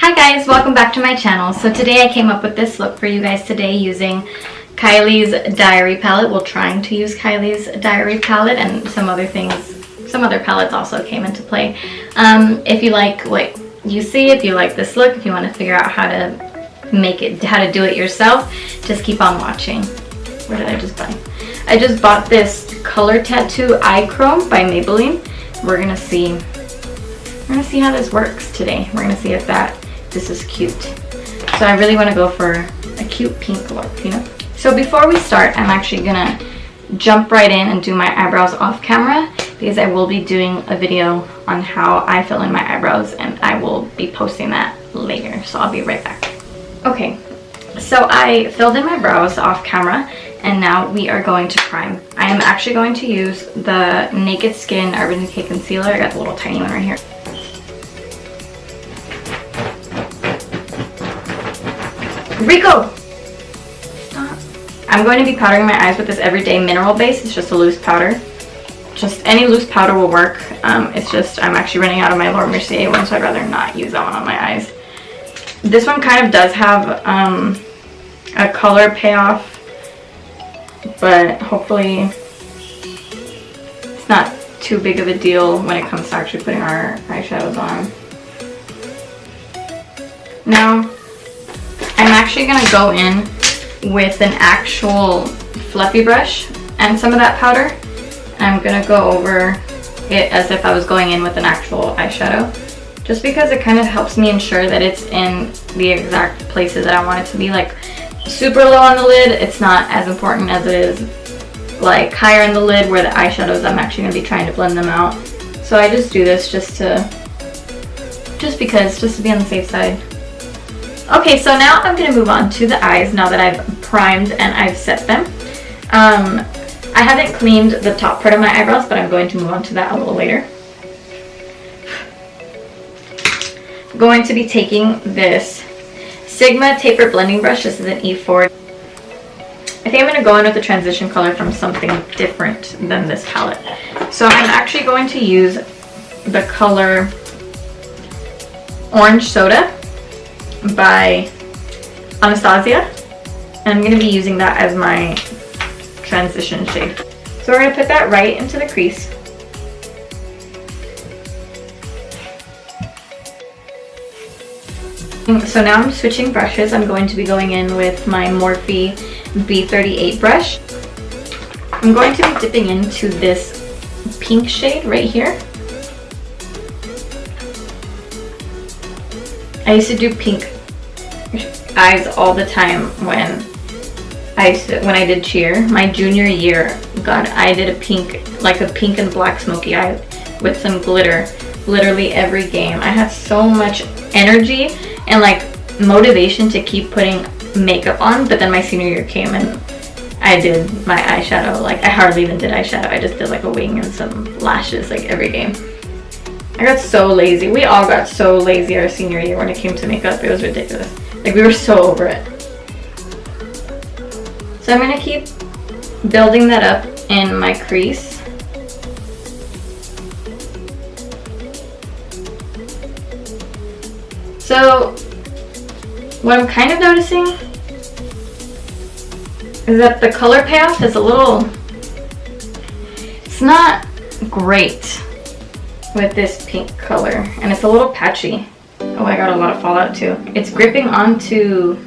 Hi guys, welcome back to my channel. So today I came up with this look for you guys today using Kylie's Diary palette. Well, trying to use Kylie's Diary palette, and some other things, some other palettes also came into play. If you like what you see, if you like this look, if you want to figure out how to make it, how to do it yourself, just keep on watching. What did I just buy? I just bought this Color Tattoo Eye Chrome by Maybelline. We're gonna see how this works today. We're gonna see if this is cute. So I really want to go for a cute pink look, you know? So before we start, I'm actually gonna jump right in and do my eyebrows off camera, because I will be doing a video on how I fill in my eyebrows, and I will be posting that later. So I'll be right back. Okay, so I filled in my brows off camera, and now we are going to prime. I am actually going to use the Naked Skin Urban Decay Concealer. I got the little tiny one right here. Rico! Stop. I'm going to be powdering my eyes with this Everyday Mineral Base. It's just a loose powder. Just any loose powder will work. It's just I'm actually running out of my Laura Mercier one, so I'd rather not use that one on my eyes. This one kind of does have a color payoff, but hopefully it's not too big of a deal when it comes to actually putting our eyeshadows on. Now, I'm actually going to go in with an actual fluffy brush and some of that powder. I'm going to go over it as if I was going in with an actual eyeshadow, just because it kind of helps me ensure that it's in the exact places that I want it to be. Like super low on the lid, it's not as important as it is like higher in the lid where the eyeshadows, I'm actually going to be trying to blend them out. So I just do this just to be on the safe side. Okay, so now I'm going to move on to the eyes now that I've primed and I've set them. I haven't cleaned the top part of my eyebrows, but I'm going to move on to that a little later. I'm going to be taking this Sigma Taper Blending Brush. This is an E4. I think I'm going to go in with a transition color from something different than this palette. So I'm actually going to use the color Orange Soda by Anastasia, and I'm going to be using that as my transition shade. So we're going to put that right into the crease. So now I'm switching brushes. I'm going to be going in with my Morphe B38 brush. I'm going to be dipping into this pink shade right here. I used to do pink eyes all the time when I did cheer. My junior year, God, I did a pink and black smoky eye with some glitter literally every game. I had so much energy and like motivation to keep putting makeup on, but then my senior year came and I did my eyeshadow. Like I hardly even did eyeshadow. I just did like a wing and some lashes like every game. I got so lazy. We all got so lazy our senior year when it came to makeup. It was ridiculous. Like we were so over it. So I'm going to keep building that up in my crease. So what I'm kind of noticing is that the color payoff is it's not great with this pink color, and it's a little patchy. Oh, I got a lot of fallout too. It's gripping onto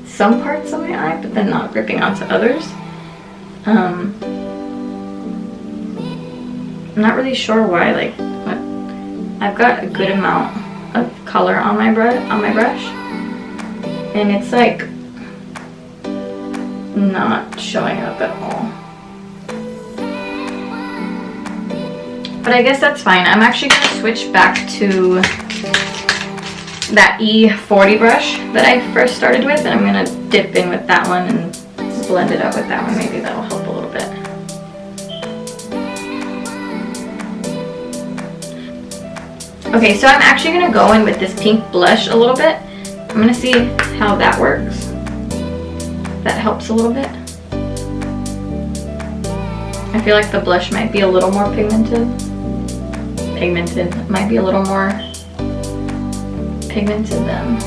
some parts of my eye, but then not gripping onto others. I'm not really sure why. I've got a good amount of color on my brush, and it's like not showing up at all. But I guess that's fine. I'm actually going to switch back to that E40 brush that I first started with, and I'm going to dip in with that one and blend it out with that one. Maybe that'll help a little bit. Okay, so I'm actually going to go in with this pink blush a little bit. I'm going to see how that works. That helps a little bit. I feel like the blush might be a little more pigmented. Might be a little more pigmented than,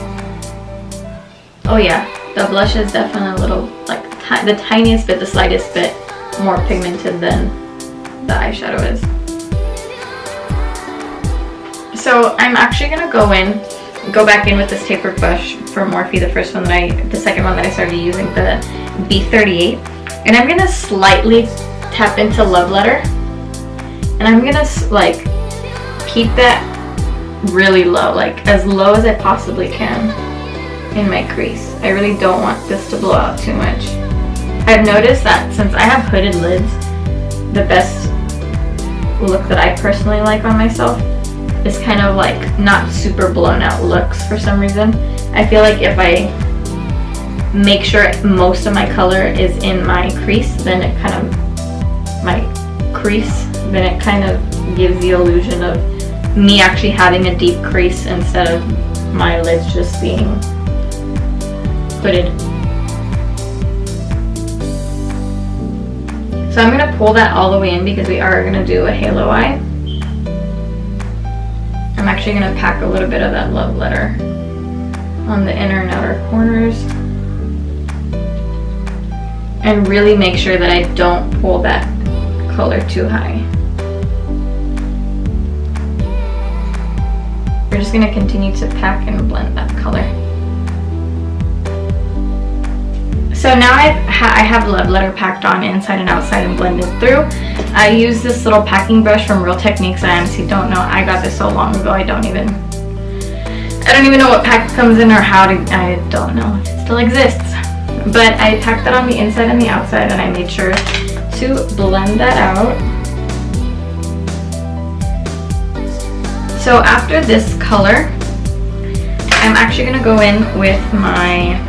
oh yeah, the blush is definitely a little, like the tiniest bit, the slightest bit more pigmented than the eyeshadow is. So I'm actually gonna go back in with this tapered brush for Morphe, the second one that I started using, the B38, and I'm gonna slightly tap into Love Letter, and I'm gonna like keep that really low, like as low as I possibly can in my crease. I really don't want this to blow out too much. I've noticed that since I have hooded lids, the best look that I personally like on myself is kind of like not super blown out looks for some reason. I feel like if I make sure most of my color is in my crease, then it kind of gives the illusion of me actually having a deep crease instead of my lids just being hooded. So I'm going to pull that all the way in because we are going to do a halo eye. I'm actually going to pack a little bit of that Love Letter on the inner and outer corners and really make sure that I don't pull that color too high. We're just going to continue to pack and blend that color. So now I have Love Letter packed on inside and outside and blended through. I use this little packing brush from Real Techniques. I honestly don't know. I got this so long ago. I don't even know what pack comes in or how to. I don't know if it still exists. But I packed that on the inside and the outside, and I made sure to blend that out. So after this color, I'm actually going to go in with my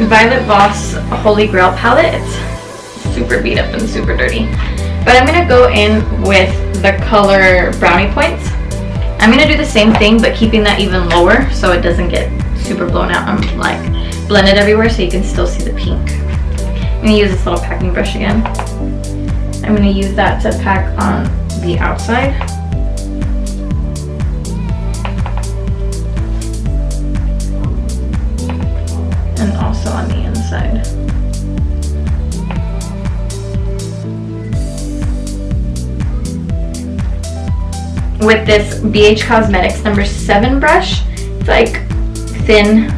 Violet Voss Holy Grail palette. It's super beat up and super dirty. But I'm going to go in with the color Brownie Points. I'm going to do the same thing but keeping that even lower so it doesn't get super blown out. I'm like blended everywhere so you can still see the pink. I'm going to use this little packing brush again. I'm going to use that to pack on the outside. And also on the inside. With this BH Cosmetics number 7 brush, it's like thin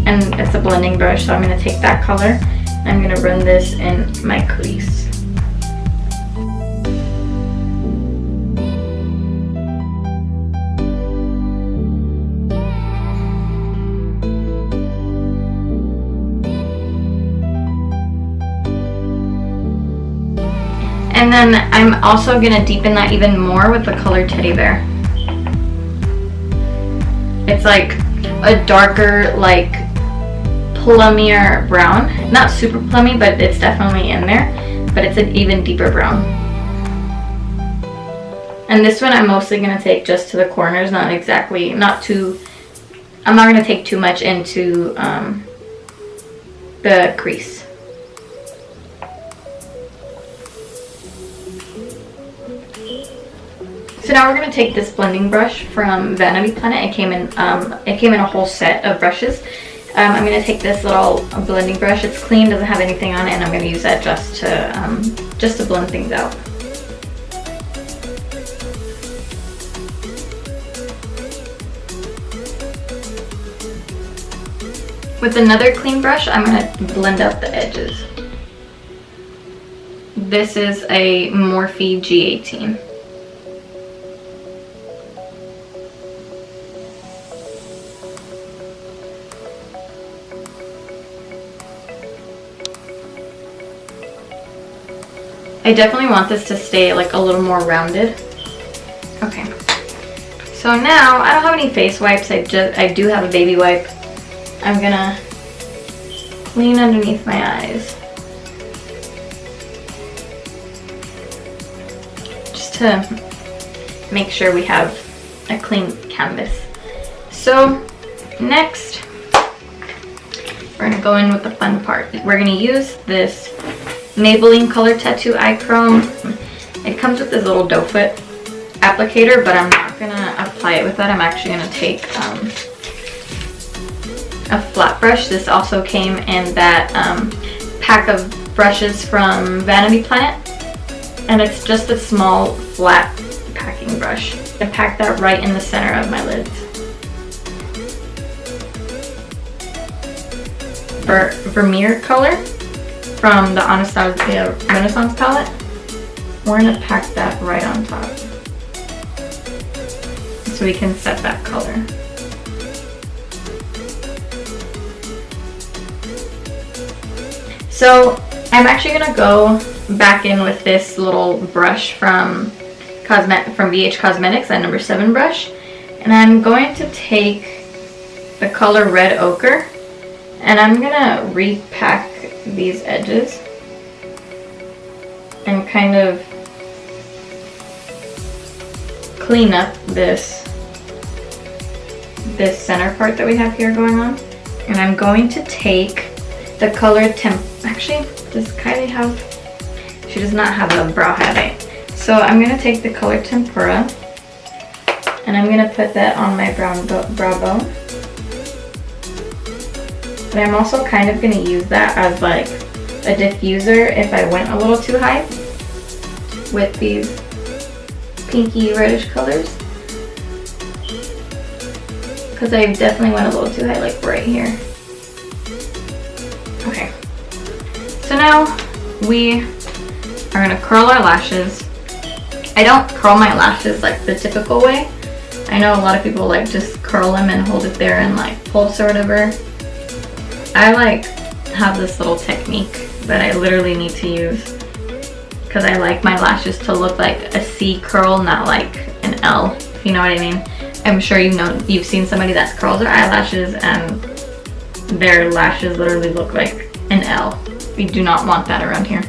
and it's a blending brush, so I'm going to take that color and I'm going to run this in my crease. And then I'm also going to deepen that even more with the color Teddy Bear. It's like a darker, like plummier brown. Not super plummy, but it's definitely in there. But it's an even deeper brown. And this one I'm mostly going to take just to the corners, I'm not going to take too much into the crease. So now we're going to take this blending brush from Vanity Planet. It came in a whole set of brushes. I'm going to take this little blending brush. It's clean, doesn't have anything on it, and I'm going to use that just to blend things out. With another clean brush, I'm going to blend out the edges. This is a Morphe G18. I definitely want this to stay like a little more rounded. Okay. So now, I don't have any face wipes. I do have a baby wipe. I'm gonna clean underneath my eyes. Just to make sure we have a clean canvas. So next, we're gonna go in with the fun part. We're gonna use this Maybelline Color Tattoo Eye Chrome. It comes with this little doe foot applicator, but I'm not gonna apply it with that, I'm actually going to take a flat brush. This also came in that pack of brushes from Vanity Planet, and it's just a small flat packing brush. I pack that right in the center of my lids. For Vermeer color from the Anastasia Renaissance palette, we're going to pack that right on top so we can set that color. So I'm actually going to go back in with this little brush from VH Cosmetics, that number 7 brush, and I'm going to take the color Red Ochre, and I'm going to repack these edges and kind of clean up this center part that we have here going on. And I'm going to take the color actually, does Kylie have, she does not have a brow highlight. So I'm going to take the color Tempera and I'm going to put that on my brow bone. But I'm also kind of going to use that as like a diffuser if I went a little too high with these pinky reddish colors. Because I definitely went a little too high, like right here. Okay. So now we are going to curl our lashes. I don't curl my lashes like the typical way. I know a lot of people like just curl them and hold it there and like pulse or whatever. I like have this little technique that I literally need to use because I like my lashes to look like a C curl, not like an L, if you know what I mean. I'm sure you've seen somebody that curls their eyelashes and their lashes literally look like an L. We do not want that around here.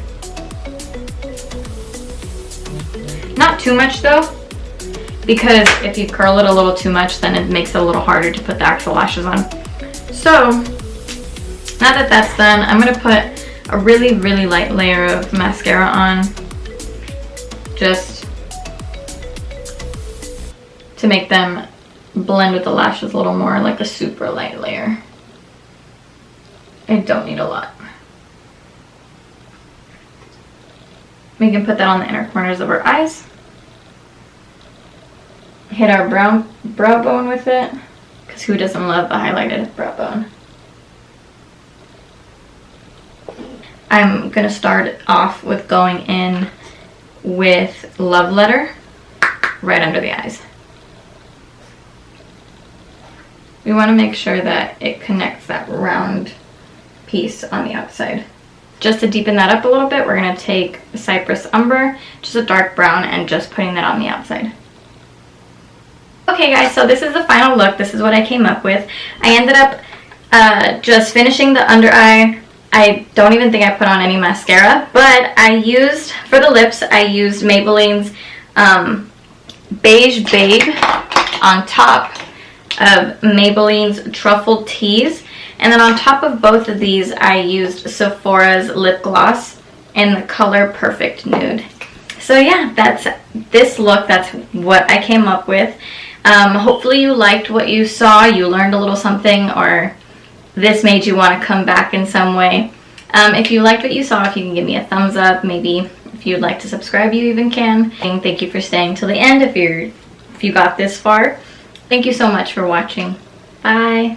Not too much though, because if you curl it a little too much, then it makes it a little harder to put the actual lashes on. So now that that's done, I'm going to put a really, really light layer of mascara on, just to make them blend with the lashes a little more, like a super light layer. I don't need a lot. We can put that on the inner corners of our eyes. Hit our brow bone with it, because who doesn't love the highlighted brow bone? I'm going to start off with going in with Love Letter right under the eyes. We want to make sure that it connects that round piece on the outside. Just to deepen that up a little bit, we're going to take Cypress Umber, just a dark brown, and just putting that on the outside. Okay guys, so this is the final look. This is what I came up with. I ended up just finishing the under eye. I don't even think I put on any mascara, but I used, for the lips, I used Maybelline's Beige Babe on top of Maybelline's Truffle Tease. And then on top of both of these, I used Sephora's lip gloss in the color Perfect Nude. So yeah, that's this look. That's what I came up with. Hopefully you liked what you saw, you learned a little something, or this made you want to come back in some way. If you liked what you saw, if you can give me a thumbs up, maybe if you'd like to subscribe, you even can. And thank you for staying till the end if you got this far. Thank you so much for watching. Bye.